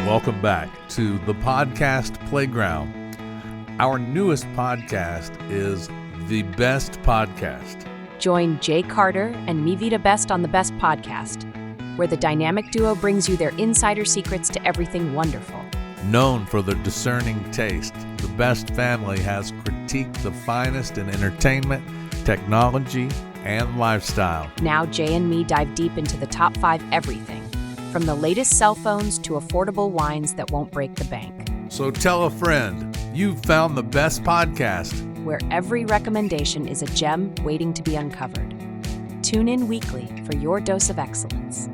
welcome back to the Podcast Playground. Our newest podcast is The Best Podcast. Join Jay Carter and me, Vida Best, on The Best Podcast, where the dynamic duo brings you their insider secrets to everything wonderful. Known for their discerning taste, the Best family has critiqued the finest in entertainment, technology, and lifestyle. Now Jay and me dive deep into the top 5 everything, from the latest cell phones to affordable wines that won't break the bank. So tell a friend, you've found the best podcast, where every recommendation is a gem waiting to be uncovered. Tune in weekly for your dose of excellence.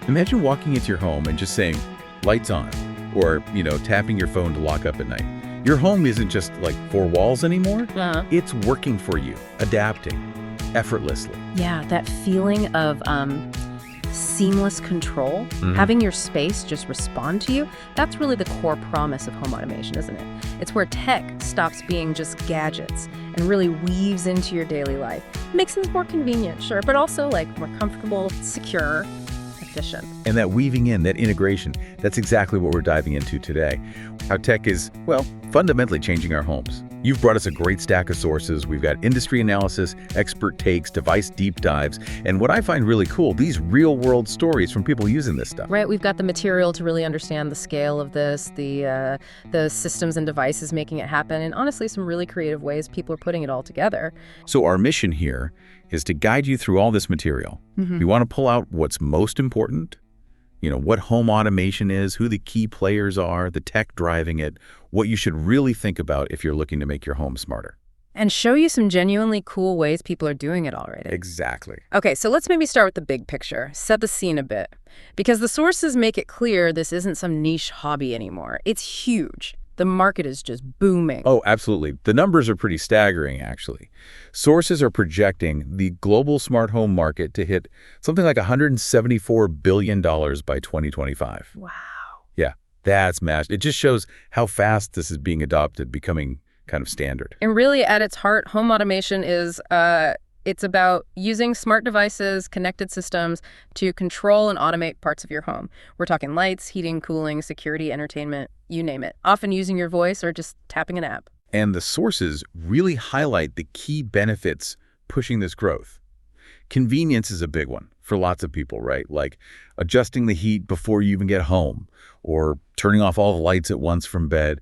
Imagine walking into your home and just saying, lights on, or, tapping your phone to lock up at night. Your home isn't just like 4 walls anymore. It's working for you, adapting, effortlessly. Yeah, that feeling of seamless control, having your space just respond to you, that's really the core promise of home automation, isn't it? It's where tech stops being just gadgets and really weaves into your daily life. Makes things more convenient, sure, but also more comfortable, secure, efficient. And that weaving in, that integration, that's exactly what we're diving into today. How tech is, fundamentally changing our homes. You've brought us a great stack of sources. We've got industry analysis, expert takes, device deep dives, and what I find really cool, these real-world stories from people using this stuff. Right, we've got the material to really understand the scale of this, the systems and devices making it happen, and honestly, some really creative ways people are putting it all together. So our mission here is to guide you through all this material. We want to pull out what's most important, what home automation is, who the key players are, the tech driving it, what you should really think about if you're looking to make your home smarter. And show you some genuinely cool ways people are doing it already. Exactly. Okay, so let's maybe start with the big picture, set the scene a bit. Because the sources make it clear this isn't some niche hobby anymore. It's huge. The market is just booming. Oh, absolutely. The numbers are pretty staggering, actually. Sources are projecting the global smart home market to hit something like $174 billion by 2025. Wow. Yeah, that's massive. It just shows how fast this is being adopted, becoming kind of standard. And really, at its heart, home automation is it's about using smart devices, connected systems to control and automate parts of your home. We're talking lights, heating, cooling, security, entertainment, you name it. Often using your voice or just tapping an app. And the sources really highlight the key benefits pushing this growth. Convenience is a big one for lots of people, right? Like adjusting the heat before you even get home or turning off all the lights at once from bed.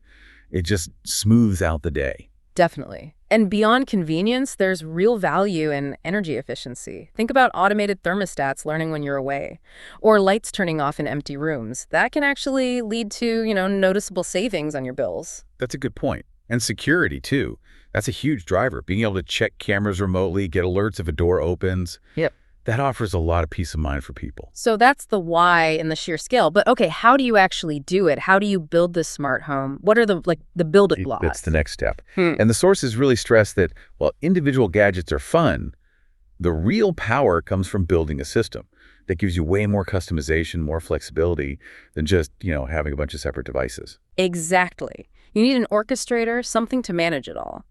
It just smooths out the day. Definitely. And beyond convenience, there's real value in energy efficiency. Think about automated thermostats learning when you're away, or lights turning off in empty rooms. That can actually lead to, noticeable savings on your bills. That's a good point. And security, too. That's a huge driver. Being able to check cameras remotely, get alerts if a door opens. Yep. That offers a lot of peace of mind for people. So that's the why and the sheer scale. But okay, how do you actually do it? How do you build this smart home? What are the building blocks? That's the next step. And the sources really stress that while individual gadgets are fun, the real power comes from building a system that gives you way more customization, more flexibility than just, having a bunch of separate devices. Exactly. You need an orchestrator, something to manage it all.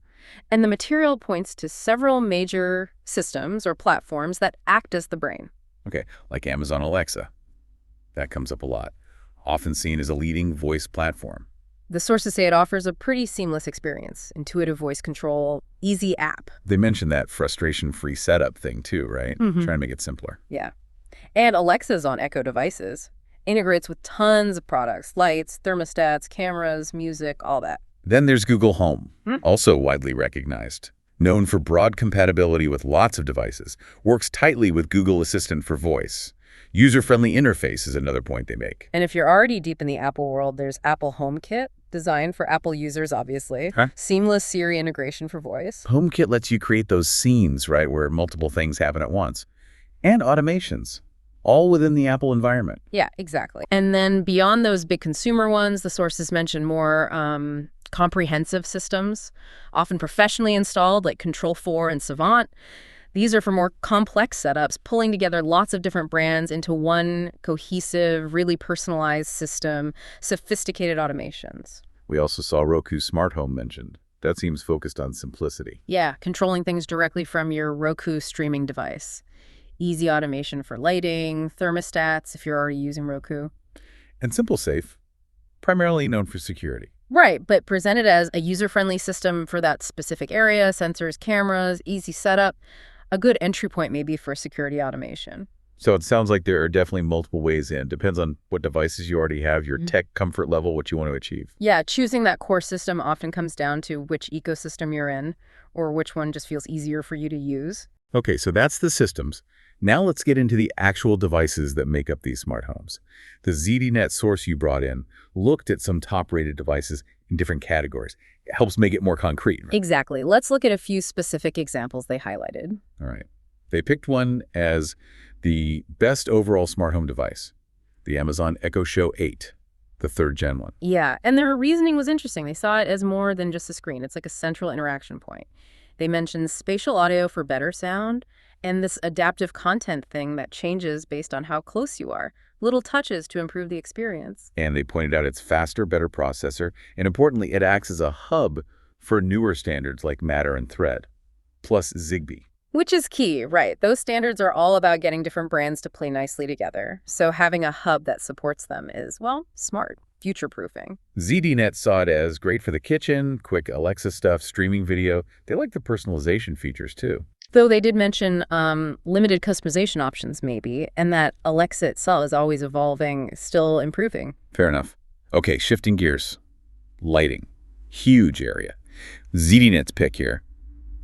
And the material points to several major systems or platforms that act as the brain. Okay, like Amazon Alexa. That comes up a lot. Often seen as a leading voice platform. The sources say it offers a pretty seamless experience, intuitive voice control, easy app. They mentioned that frustration-free setup thing too, right? Trying to make it simpler. Yeah. And Alexa's on Echo devices. Integrates with tons of products, lights, thermostats, cameras, music, all that. Then there's Google Home, also widely recognized. Known for broad compatibility with lots of devices, works tightly with Google Assistant for voice. User-friendly interface is another point they make. And if you're already deep in the Apple world, there's Apple HomeKit, designed for Apple users, obviously. Seamless Siri integration for voice. HomeKit lets you create those scenes, right, where multiple things happen at once. And automations, all within the Apple environment. Yeah, exactly. And then beyond those big consumer ones, the sources mention more comprehensive systems, often professionally installed, like Control4 and Savant. These are for more complex setups, pulling together lots of different brands into one cohesive, really personalized system, sophisticated automations. We also saw Roku Smart Home mentioned. That seems focused on simplicity. Yeah, controlling things directly from your Roku streaming device. Easy automation for lighting, thermostats if you're already using Roku. And Simple Safe, primarily known for security. Right, but presented as a user-friendly system for that specific area, sensors, cameras, easy setup, a good entry point maybe for security automation. So it sounds like there are definitely multiple ways in. Depends on what devices you already have, your tech comfort level, what you want to achieve. Yeah, choosing that core system often comes down to which ecosystem you're in or which one just feels easier for you to use. Okay, so that's the systems. Now let's get into the actual devices that make up these smart homes. The ZDNet source you brought in looked at some top-rated devices in different categories. It helps make it more concrete. Right? Exactly. Let's look at a few specific examples they highlighted. All right. They picked one as the best overall smart home device, the Amazon Echo Show 8, the 3rd gen one. Yeah, and their reasoning was interesting. They saw it as more than just a screen. It's like a central interaction point. They mentioned spatial audio for better sound and this adaptive content thing that changes based on how close you are. Little touches to improve the experience. And they pointed out its faster, better processor, and importantly, it acts as a hub for newer standards like Matter and Thread, plus Zigbee. Which is key, right? Those standards are all about getting different brands to play nicely together. So having a hub that supports them is, well, smart, future-proofing. ZDNet saw it as great for the kitchen, quick Alexa stuff, streaming video. They like the personalization features too. Though they did mention limited customization options maybe, and that Alexa itself is always evolving, still improving. Fair enough. Okay, shifting gears. Lighting. Huge area. ZDNet's pick here.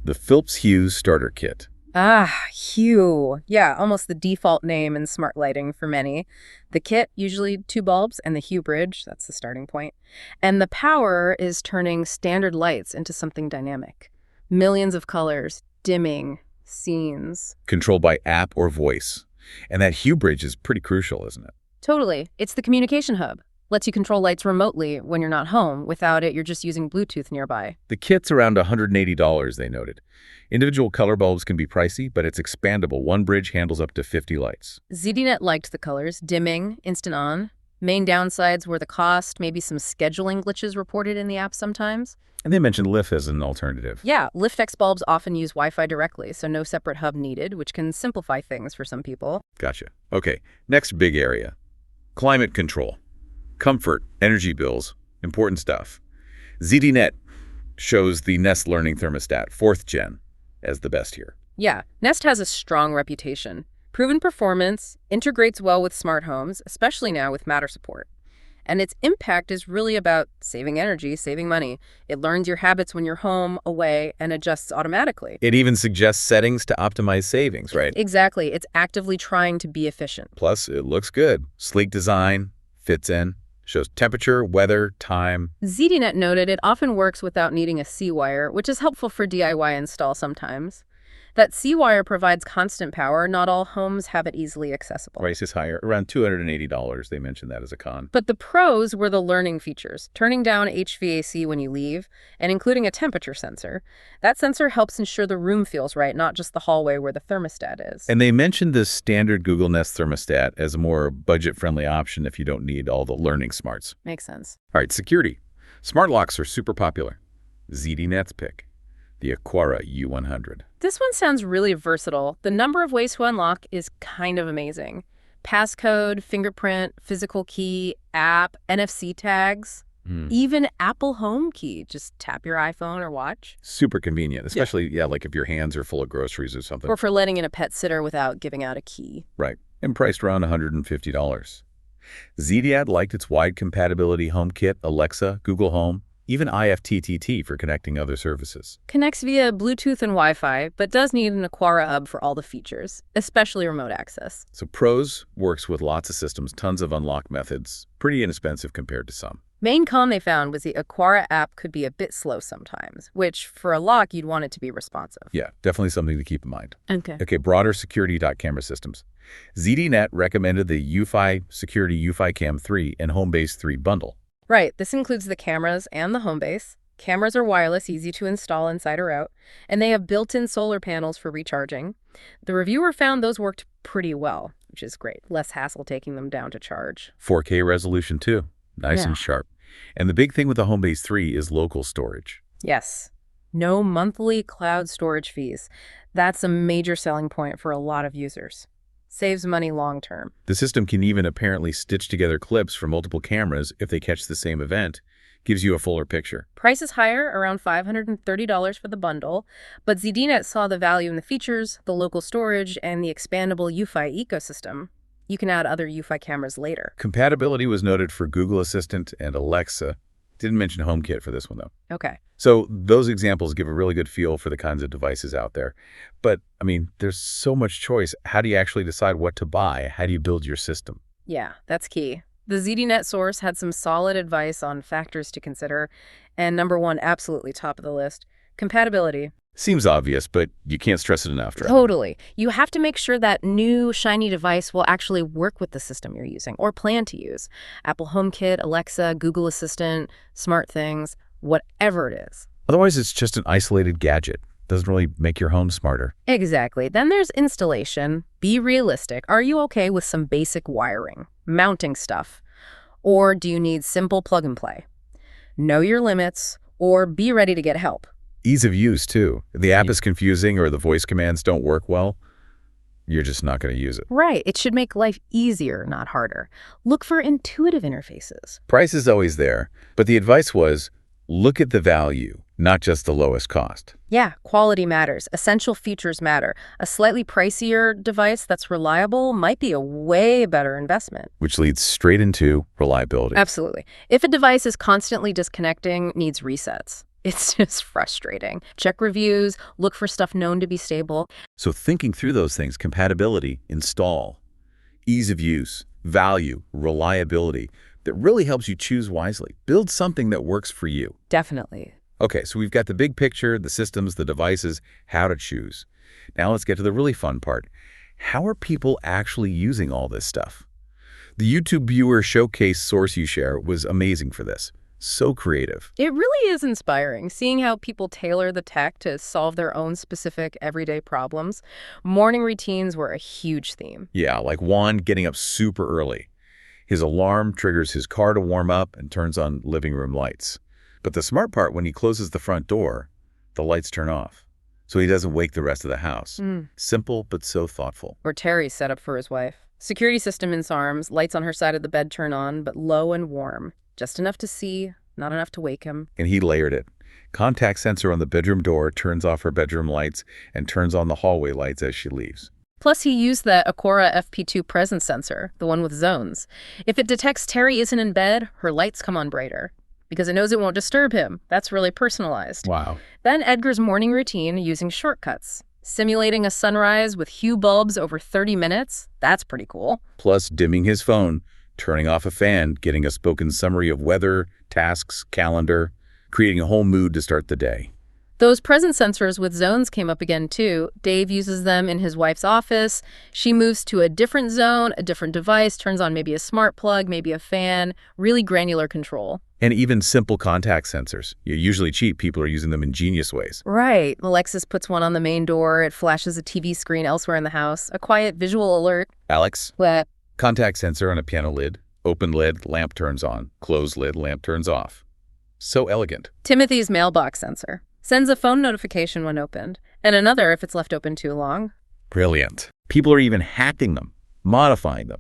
The Philips Hue Starter Kit. Ah, Hue. Yeah, almost the default name in smart lighting for many. The kit, usually 2 bulbs, and the Hue bridge, that's the starting point. And the power is turning standard lights into something dynamic. Millions of colors, dimming, scenes. Controlled by app or voice. And that Hue bridge is pretty crucial, isn't it? Totally. It's the communication hub. Lets you control lights remotely when you're not home. Without it, you're just using Bluetooth nearby. The kit's around $180, they noted. Individual color bulbs can be pricey, but it's expandable. One bridge handles up to 50 lights. ZDNet liked the colors, dimming, instant on. Main downsides were the cost, maybe some scheduling glitches reported in the app sometimes. And they mentioned LIF as an alternative. Yeah, LiftX bulbs often use Wi-Fi directly, so no separate hub needed, which can simplify things for some people. Gotcha. Okay, next big area. Climate control. Comfort, energy bills, important stuff. ZDNet shows the Nest Learning Thermostat, 4th gen, as the best here. Yeah, Nest has a strong reputation. Proven performance, integrates well with smart homes, especially now with Matter support. And its impact is really about saving energy, saving money. It learns your habits when you're home, away, and adjusts automatically. It even suggests settings to optimize savings, right? Exactly. It's actively trying to be efficient. Plus, it looks good. Sleek design, fits in, shows temperature, weather, time. ZDNet noted it often works without needing a C-wire, which is helpful for DIY install sometimes. That C-wire provides constant power. Not all homes have it easily accessible. Price is higher, around $280. They mentioned that as a con. But the pros were the learning features, turning down HVAC when you leave, and including a temperature sensor. That sensor helps ensure the room feels right, not just the hallway where the thermostat is. And they mentioned the standard Google Nest thermostat as a more budget-friendly option if you don't need all the learning smarts. Makes sense. All right, security. Smart locks are super popular. ZDNet's pick, the Aquara U100. This one sounds really versatile. The number of ways to unlock is kind of amazing. Passcode, fingerprint, physical key, app, NFC tags, even Apple Home Key. Just tap your iPhone or watch. Super convenient, especially, like if your hands are full of groceries or something. Or for letting in a pet sitter without giving out a key. Right, and priced around $150. ZDNet liked its wide compatibility HomeKit, Alexa, Google Home, even IFTTT for connecting other services. Connects via Bluetooth and Wi-Fi, but does need an Aquara hub for all the features, especially remote access. So Pros works with lots of systems, tons of unlock methods, pretty inexpensive compared to some. Main con they found was the Aquara app could be a bit slow sometimes, which for a lock, you'd want it to be responsive. Yeah, definitely something to keep in mind. Okay. Broader security camera systems. ZDNet recommended the UFI Security UFI Cam 3 and Homebase 3 bundle. Right. This includes the cameras and the home base. Cameras are wireless, easy to install inside or out, and they have built-in solar panels for recharging. The reviewer found those worked pretty well, which is great. Less hassle taking them down to charge. 4K resolution too. Nice and sharp. And the big thing with the Homebase 3 is local storage. Yes. No monthly cloud storage fees. That's a major selling point for a lot of users. Saves money long term. The system can even apparently stitch together clips from multiple cameras if they catch the same event. Gives you a fuller picture. Price is higher, around $530 for the bundle, but ZDNet saw the value in the features, the local storage, and the expandable UFI ecosystem. You can add other UFI cameras later. Compatibility was noted for Google Assistant and Alexa. Didn't mention HomeKit for this one, though. Okay. So those examples give a really good feel for the kinds of devices out there. But, I mean, there's so much choice. How do you actually decide what to buy? How do you build your system? Yeah, that's key. The ZDNet source had some solid advice on factors to consider, and number one, absolutely top of the list, compatibility. Seems obvious, but you can't stress it enough, right? Totally. You have to make sure that new, shiny device will actually work with the system you're using or plan to use. Apple HomeKit, Alexa, Google Assistant, SmartThings, whatever it is. Otherwise, it's just an isolated gadget. Doesn't really make your home smarter. Exactly. Then there's installation. Be realistic. Are you okay with some basic wiring, mounting stuff? Or do you need simple plug and play? Know your limits, or be ready to get help. Ease of use, too. If the app is confusing or the voice commands don't work well, you're just not going to use it. Right. It should make life easier, not harder. Look for intuitive interfaces. Price is always there, but the advice was, look at the value, not just the lowest cost. Yeah, quality matters. Essential features matter. A slightly pricier device that's reliable might be a way better investment. Which leads straight into reliability. Absolutely. If a device is constantly disconnecting, needs resets. It's just frustrating. Check reviews, look for stuff known to be stable. So thinking through those things, compatibility, install, ease of use, value, reliability, that really helps you choose wisely. Build something that works for you. Definitely. Okay, so we've got the big picture, the systems, the devices, how to choose. Now let's get to the really fun part. How are people actually using all this stuff? The YouTube viewer showcase source you share was amazing for this. So creative. It really is inspiring, seeing how people tailor the tech to solve their own specific everyday problems. Morning routines were a huge theme. Yeah, like Juan getting up super early. His alarm triggers his car to warm up and turns on living room lights. But the smart part, when he closes the front door, the lights turn off, so he doesn't wake the rest of the house. Simple, but so thoughtful. Or Terry's setup for his wife. Security system in SARMs, lights on her side of the bed turn on, but low and warm. Just enough to see, not enough to wake him. And he layered it. Contact sensor on the bedroom door turns off her bedroom lights and turns on the hallway lights as she leaves. Plus, he used the Acora FP2 presence sensor, the one with zones. If it detects Terry isn't in bed, her lights come on brighter, because it knows it won't disturb him. That's really personalized. Wow. Then Edgar's morning routine using shortcuts. Simulating a sunrise with hue bulbs over 30 minutes. That's pretty cool. Plus dimming his phone, turning off a fan, getting a spoken summary of weather, tasks, calendar, creating a whole mood to start the day. Those presence sensors with zones came up again too. Dave uses them in his wife's office. She moves to a different zone, a different device, turns on maybe a smart plug, maybe a fan, really granular control. And even simple contact sensors. You're usually cheap. People are using them in genius ways. Right. Alexis puts one on the main door. It flashes a TV screen elsewhere in the house. A quiet visual alert. Alex? What? Contact sensor on a piano lid. Open lid, lamp turns on. Close lid, lamp turns off. So elegant. Timothy's mailbox sensor. Sends a phone notification when opened, and another if it's left open too long. Brilliant. People are even hacking them, modifying them.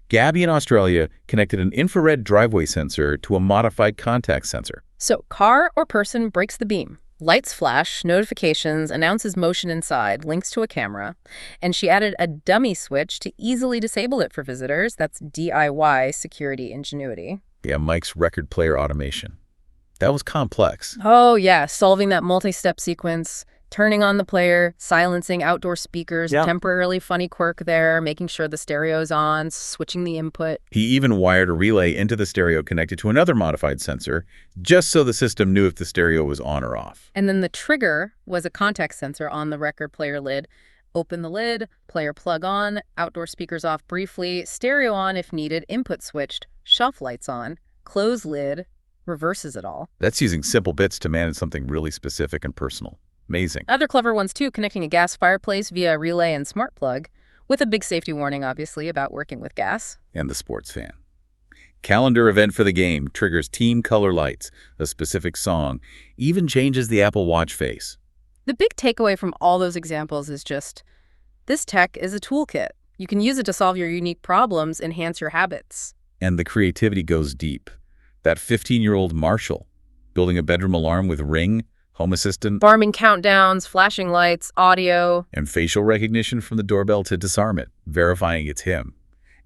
Gabby in Australia connected an infrared driveway sensor to a modified contact sensor. So car or person breaks the beam. Lights flash, notifications, announces motion inside, links to a camera. And she added a dummy switch to easily disable it for visitors. That's DIY security ingenuity. Yeah, Mike's record player automation. That was complex. Oh, yeah, solving that multi-step sequence, turning on the player, silencing outdoor speakers, temporarily funny quirk there, making sure the stereo's on, switching the input. He even wired a relay into the stereo connected to another modified sensor, just so the system knew if the stereo was on or off. And then the trigger was a contact sensor on the record player lid. Open the lid, player plug on, outdoor speakers off briefly, stereo on if needed, input switched, shelf lights on, close lid, reverses it all. That's using simple bits to manage something really specific and personal. Amazing. Other clever ones too, connecting a gas fireplace via a relay and smart plug, with a big safety warning, obviously, about working with gas. And the sports fan. Calendar event for the game triggers team color lights, a specific song, even changes the Apple Watch face. The big takeaway from all those examples is just, this tech is a toolkit. You can use it to solve your unique problems, enhance your habits. And the creativity goes deep. That 15-year-old Marshall, building a bedroom alarm with Ring, Home Assistant, Farming countdowns, flashing lights, audio. and facial recognition from the doorbell to disarm it, verifying it's him.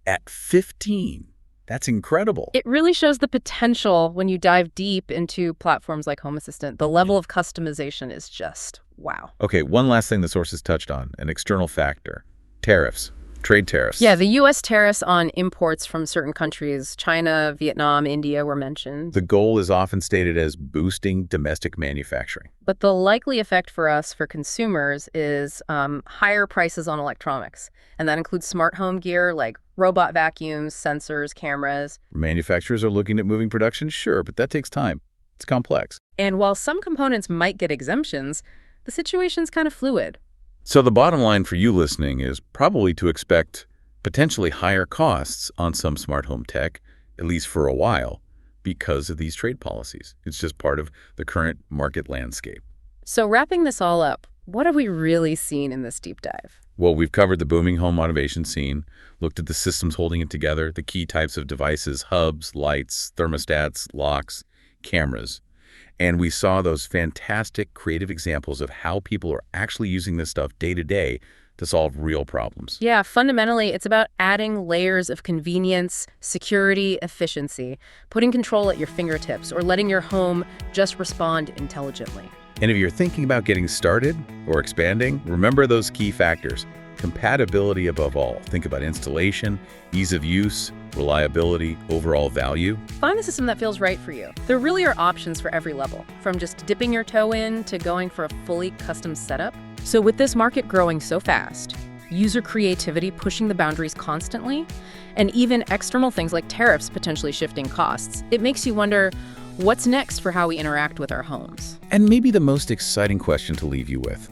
At 15, that's incredible. It really shows the potential when you dive deep into platforms like Home Assistant. The level of customization is just wow. Okay, one last thing the sources touched on, an external factor. Tariffs. Trade tariffs. Yeah, the U.S. tariffs on imports from certain countries, China, Vietnam, India, were mentioned. The goal is often stated as boosting domestic manufacturing. But the likely effect for us, for consumers, is higher prices on electronics. And that includes smart home gear like robot vacuums, sensors, cameras. Manufacturers are looking at moving production, sure, but that takes time. It's complex. And while some components might get exemptions, the situation's kind of fluid. So the bottom line for you listening is probably to expect potentially higher costs on some smart home tech, at least for a while, because of these trade policies. It's just part of the current market landscape. So wrapping this all up, what have we really seen in this deep dive? Well, we've covered the booming home automation scene, looked at the systems holding it together, the key types of devices, hubs, lights, thermostats, locks, cameras. And we saw those fantastic creative examples of how people are actually using this stuff day to day to solve real problems. Yeah, fundamentally, it's about adding layers of convenience, security, efficiency, putting control at your fingertips, or letting your home just respond intelligently. And if you're thinking about getting started or expanding, remember those key factors. Compatibility above all. Think about installation, ease of use, reliability, overall value. Find the system that feels right for you. There really are options for every level, from just dipping your toe in to going for a fully custom setup. So with this market growing so fast, user creativity pushing the boundaries constantly, and even external things like tariffs potentially shifting costs, it makes you wonder, what's next for how we interact with our homes? And maybe the most exciting question to leave you with.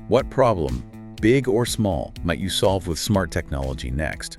What problem, big or small, might you solve with smart technology next?